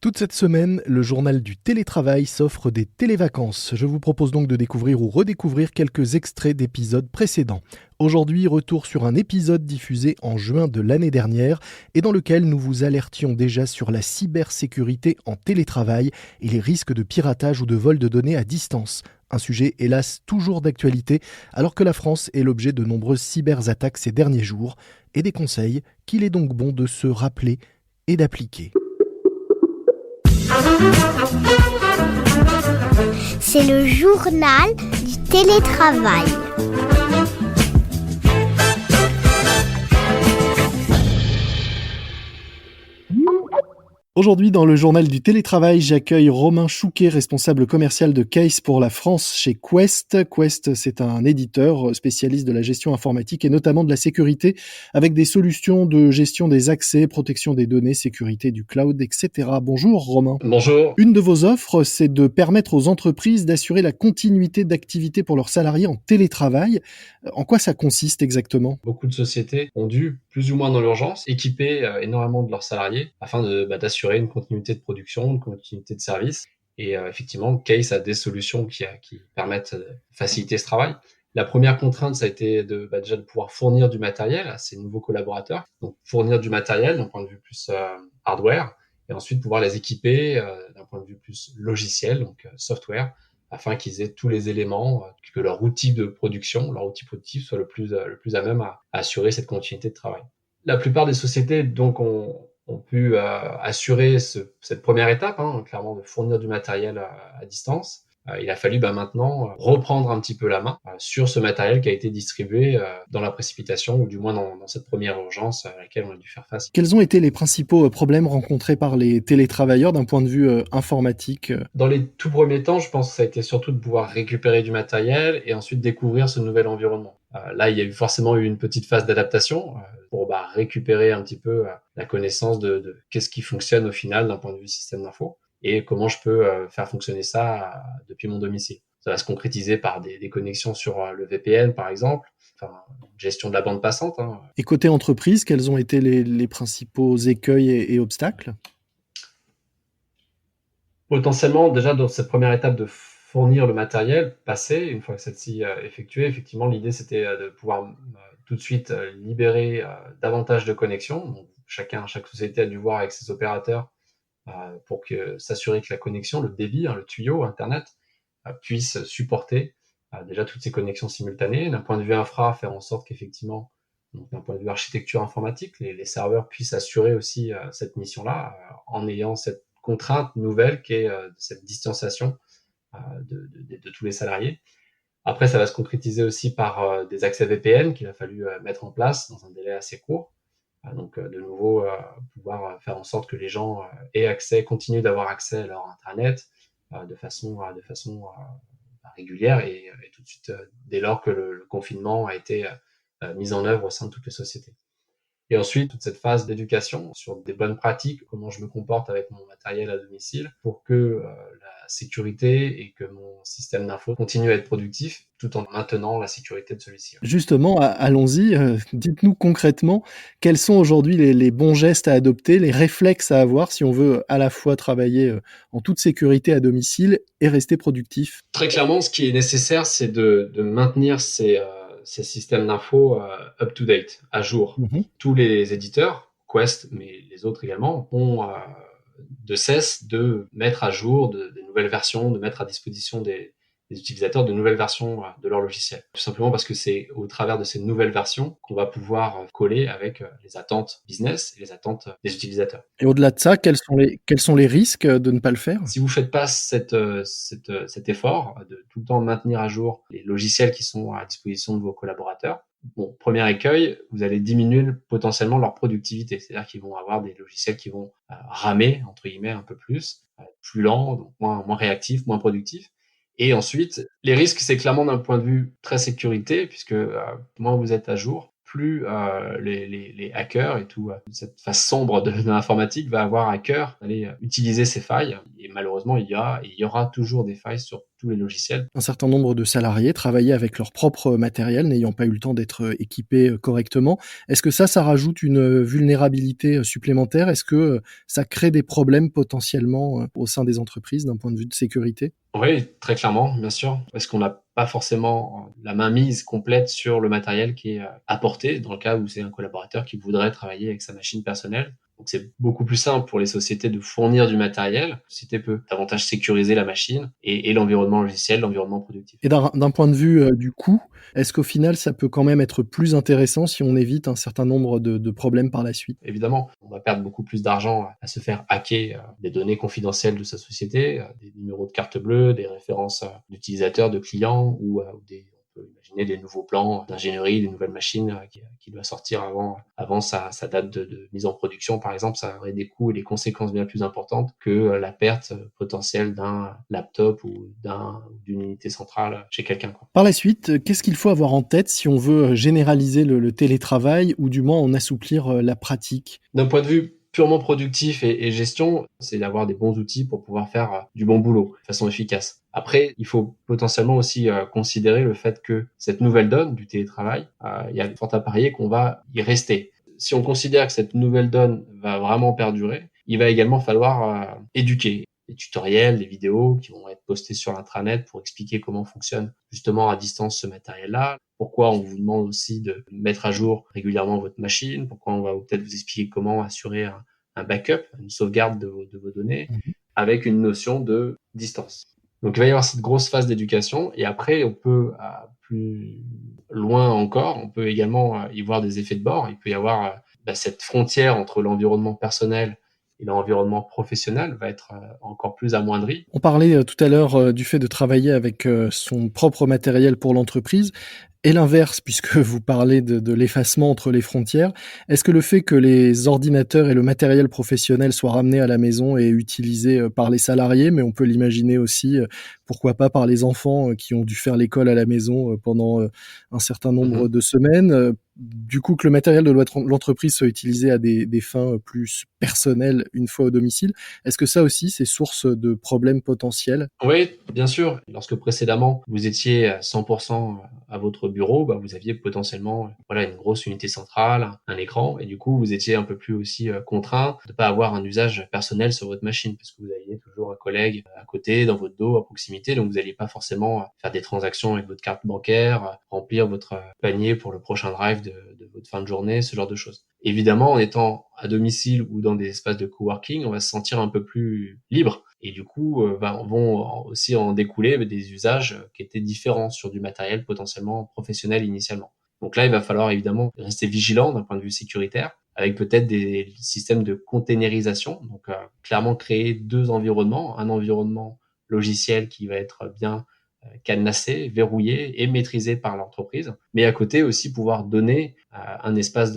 Toute cette semaine, le journal du télétravail s'offre des télévacances. Je vous propose donc de découvrir ou redécouvrir quelques extraits d'épisodes précédents. Aujourd'hui, retour sur un épisode diffusé en juin de l'année dernière et dans lequel nous vous alertions déjà sur la cybersécurité en télétravail et les risques de piratage ou de vol de données à distance. Un sujet hélas toujours d'actualité alors que la France est l'objet de nombreuses cyberattaques ces derniers jours et des conseils qu'il est donc bon de se rappeler et d'appliquer. C'est le journal du télétravail. Aujourd'hui, dans le journal du télétravail, j'accueille Romain Chouquet, responsable commercial de Case pour la France chez Quest. Quest, c'est un éditeur spécialiste de la gestion informatique et notamment de la sécurité, avec des solutions de gestion des accès, protection des données, sécurité du cloud, etc. Bonjour Romain. Bonjour. Une de vos offres, c'est de permettre aux entreprises d'assurer la continuité d'activité pour leurs salariés en télétravail. En quoi ça consiste exactement ? Beaucoup de sociétés ont dû, plus ou moins dans l'urgence, équiper énormément de leurs salariés afin d'assurer une continuité de production, une continuité de service. Et effectivement, Case a des solutions qui permettent de faciliter ce travail. La première contrainte, ça a été déjà de pouvoir fournir du matériel à ces nouveaux collaborateurs. Donc fournir du matériel d'un point de vue plus hardware, et ensuite pouvoir les équiper d'un point de vue plus logiciel, donc software, afin qu'ils aient tous les éléments, que leur outil de production, leur outil productif soit le plus à même à assurer cette continuité de travail. La plupart des sociétés donc ont pu assurer cette première étape, clairement de fournir du matériel à distance. Il a fallu maintenant reprendre un petit peu la main sur ce matériel qui a été distribué dans la précipitation, ou du moins dans cette première urgence à laquelle on a dû faire face. Quels ont été les principaux problèmes rencontrés par les télétravailleurs d'un point de vue informatique ? Dans les tout premiers temps, je pense que ça a été surtout de pouvoir récupérer du matériel et ensuite découvrir ce nouvel environnement. Là, il y a forcément eu une petite phase d'adaptation pour récupérer un petit peu la connaissance de qu'est-ce qui fonctionne au final d'un point de vue système d'info et comment je peux faire fonctionner ça depuis mon domicile. Ça va se concrétiser par des connexions sur le VPN, par exemple, gestion de la bande passante. Et côté entreprise, quels ont été les principaux écueils et obstacles ? Potentiellement, déjà, dans cette première étape de fournir le matériel passé, une fois que celle-ci est effectuée, effectivement, l'idée, c'était de pouvoir tout de suite libérer davantage de connexions. Donc, chaque société a dû voir avec ses opérateurs pour s'assurer que la connexion, le débit, le tuyau Internet, puisse supporter déjà toutes ces connexions simultanées. D'un point de vue infra, faire en sorte qu'effectivement, donc d'un point de vue architecture informatique, les serveurs puissent assurer aussi cette mission-là en ayant cette contrainte nouvelle qui est cette distanciation de tous les salariés. Après, ça va se concrétiser aussi par des accès VPN qu'il a fallu mettre en place dans un délai assez court. Donc, de nouveau, pouvoir faire en sorte que les gens aient accès, continuent d'avoir accès à leur Internet de façon régulière et tout de suite dès lors que le confinement a été mis en œuvre au sein de toutes les sociétés. Et ensuite, toute cette phase d'éducation sur des bonnes pratiques, comment je me comporte avec mon matériel à domicile pour que la sécurité et que mon système d'info continue à être productif tout en maintenant la sécurité de celui-ci. Justement, allons-y, dites-nous concrètement quels sont aujourd'hui les bons gestes à adopter, les réflexes à avoir si on veut à la fois travailler en toute sécurité à domicile et rester productif. Très clairement, ce qui est nécessaire, c'est de maintenir ces systèmes d'info up-to-date, à jour. Tous les éditeurs, Quest, mais les autres également, ont de cesse de mettre à jour de nouvelles versions, de mettre à disposition des utilisateurs de nouvelles versions de leur logiciel. Tout simplement parce que c'est au travers de ces nouvelles versions qu'on va pouvoir coller avec les attentes business et les attentes des utilisateurs. Et au-delà de ça, quels sont les risques de ne pas le faire ? Si vous faites pas cet effort de tout le temps maintenir à jour les logiciels qui sont à disposition de vos collaborateurs, premier écueil, vous allez diminuer potentiellement leur productivité. C'est-à-dire qu'ils vont avoir des logiciels qui vont ramer, entre guillemets, un peu plus lents, donc moins réactifs, moins productifs. Et ensuite, les risques, c'est clairement d'un point de vue très sécurité, puisque moins vous êtes à jour, plus les hackers et tout cette face sombre de l'informatique va avoir à cœur d'aller utiliser ces failles et malheureusement, il y aura toujours des failles sur tous les logiciels. Un certain nombre de salariés travaillaient avec leur propre matériel, n'ayant pas eu le temps d'être équipés correctement. Est-ce que ça rajoute une vulnérabilité supplémentaire? Est-ce que ça crée des problèmes potentiellement au sein des entreprises d'un point de vue de sécurité? Oui, très clairement, bien sûr, parce qu'on n'a pas forcément la mainmise complète sur le matériel qui est apporté dans le cas où c'est un collaborateur qui voudrait travailler avec sa machine personnelle. Donc c'est beaucoup plus simple pour les sociétés de fournir du matériel. La société peut davantage sécuriser la machine et l'environnement logiciel, l'environnement productif. Et d'un point de vue du coût, est-ce qu'au final, ça peut quand même être plus intéressant si on évite un certain nombre de problèmes par la suite? Évidemment, on va perdre beaucoup plus d'argent à se faire hacker des données confidentielles de sa société, des numéros de carte bleue, des références d'utilisateurs, de clients ou on peut imaginer des nouveaux plans d'ingénierie, des nouvelles machines qui doivent sortir avant sa date de mise en production, par exemple. Ça aurait des coûts et des conséquences bien plus importantes que la perte potentielle d'un laptop ou d'une unité centrale chez quelqu'un, quoi. Par la suite, qu'est-ce qu'il faut avoir en tête si on veut généraliser le télétravail ou du moins en assouplir la pratique? D'un point de vue purement productif et gestion, c'est d'avoir des bons outils pour pouvoir faire du bon boulot de façon efficace. Après, il faut potentiellement aussi considérer le fait que cette nouvelle donne du télétravail, il y a fort à parier qu'on va y rester. Si on considère que cette nouvelle donne va vraiment perdurer, il va également falloir éduquer. Des tutoriels, des vidéos qui vont être postés sur l'intranet pour expliquer comment fonctionne justement à distance ce matériel-là. Pourquoi on vous demande aussi de mettre à jour régulièrement votre machine. Pourquoi on va peut-être vous expliquer comment assurer un backup, une sauvegarde de vos données Mmh. avec une notion de distance. Donc il va y avoir cette grosse phase d'éducation et après on peut plus loin encore, on peut également y voir des effets de bord. Il peut y avoir cette frontière entre l'environnement personnel et l'environnement professionnel va être encore plus amoindri. On parlait tout à l'heure du fait de travailler avec son propre matériel pour l'entreprise et l'inverse, puisque vous parlez de l'effacement entre les frontières. Est-ce que le fait que les ordinateurs et le matériel professionnel soient ramenés à la maison et utilisés par les salariés, mais on peut l'imaginer aussi, pourquoi pas par les enfants qui ont dû faire l'école à la maison pendant un certain nombre Mhm. de semaines, du coup que le matériel de l'entreprise soit utilisé à des fins plus personnelles une fois au domicile, est-ce que ça aussi, c'est source de problèmes potentiels? Oui, bien sûr. Lorsque précédemment, vous étiez à 100% à votre bureau, bah, vous aviez potentiellement voilà, une grosse unité centrale, un écran, et du coup, vous étiez un peu plus aussi contraint de ne pas avoir un usage personnel sur votre machine, parce que vous aviez toujours un collègue à côté, dans votre dos, à proximité, donc vous n'alliez pas forcément faire des transactions avec votre carte bancaire, remplir votre panier pour le prochain drive de votre fin de journée, ce genre de choses. Évidemment, en étant à domicile ou dans des espaces de coworking, on va se sentir un peu plus libre. Et du coup, vont aussi en découler des usages qui étaient différents sur du matériel potentiellement professionnel initialement. Donc là, il va falloir évidemment rester vigilant d'un point de vue sécuritaire, avec peut-être des systèmes de containerisation. Donc clairement créer deux environnements, un environnement logiciel qui va être bien cadenassé, verrouillé et maîtrisé par l'entreprise, mais à côté aussi pouvoir donner un espace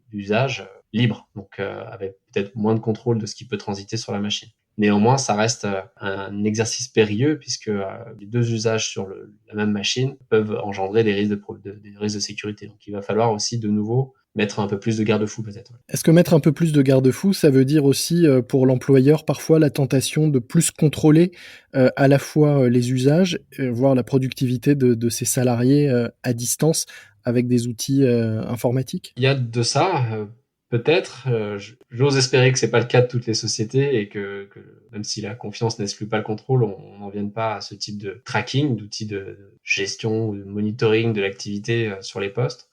d'usage libre, donc avec peut-être moins de contrôle de ce qui peut transiter sur la machine. Néanmoins, ça reste un exercice périlleux puisque les deux usages sur la même machine peuvent engendrer des risques de sécurité. Donc, il va falloir aussi de nouveau mettre un peu plus de garde-fous peut-être. Ouais. Est-ce que mettre un peu plus de garde-fous, ça veut dire aussi, pour l'employeur, parfois la tentation de plus contrôler, à la fois, les usages, voire la productivité de ses salariés, à distance avec des outils, informatiques? Il y a de ça, peut-être. J'ose espérer que c'est pas le cas de toutes les sociétés et que même si la confiance n'exclut pas le contrôle, on n'en vienne pas à ce type de tracking, d'outils de gestion ou de monitoring de l'activité sur les postes.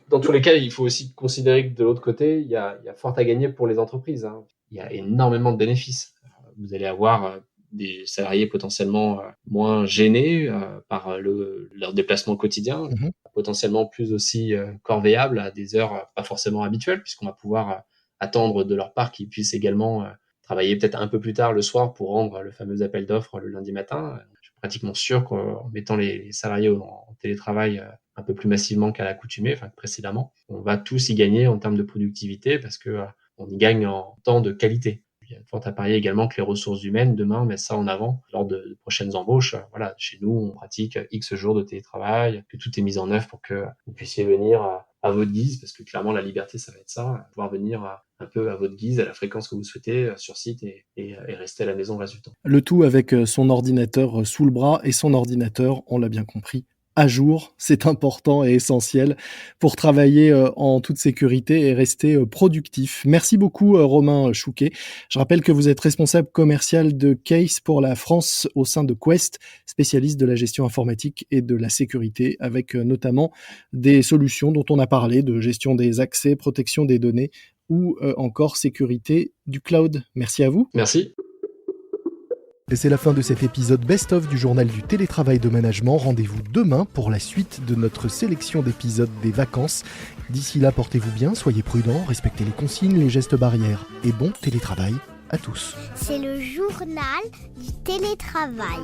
Dans tous les cas, il faut aussi considérer que de l'autre côté, il y a fort à gagner pour les entreprises, hein. Il y a énormément de bénéfices. Vous allez avoir des salariés potentiellement moins gênés par leur déplacement quotidien, Mmh. potentiellement plus aussi corvéables à des heures pas forcément habituelles, puisqu'on va pouvoir attendre de leur part qu'ils puissent également travailler peut-être un peu plus tard le soir pour rendre le fameux appel d'offres le lundi matin. Je suis pratiquement sûr qu'en mettant les salariés en télétravail un peu plus massivement qu'à l'accoutumée, enfin précédemment, on va tous y gagner en termes de productivité parce que on y gagne en temps de qualité. Il y a fort à parier également que les ressources humaines, demain, mettent ça en avant lors de prochaines embauches. Voilà, chez nous, on pratique X jours de télétravail, que tout est mis en œuvre pour que vous puissiez venir à votre guise, parce que clairement la liberté ça va être ça, pouvoir venir un peu à votre guise, à la fréquence que vous souhaitez sur site et rester à la maison le reste du temps. Le tout avec son ordinateur sous le bras et son ordinateur, on l'a bien compris, à jour. C'est important et essentiel pour travailler en toute sécurité et rester productif. Merci beaucoup Romain Chouquet. Je rappelle que vous êtes responsable commercial de Case pour la France au sein de Quest, spécialiste de la gestion informatique et de la sécurité, avec notamment des solutions dont on a parlé, de gestion des accès, protection des données ou encore sécurité du cloud. Merci à vous. Merci. Et c'est la fin de cet épisode best-of du journal du télétravail de management. Rendez-vous demain pour la suite de notre sélection d'épisodes des vacances. D'ici là, portez-vous bien, soyez prudents, respectez les consignes, les gestes barrières et bon télétravail à tous. C'est le journal du télétravail.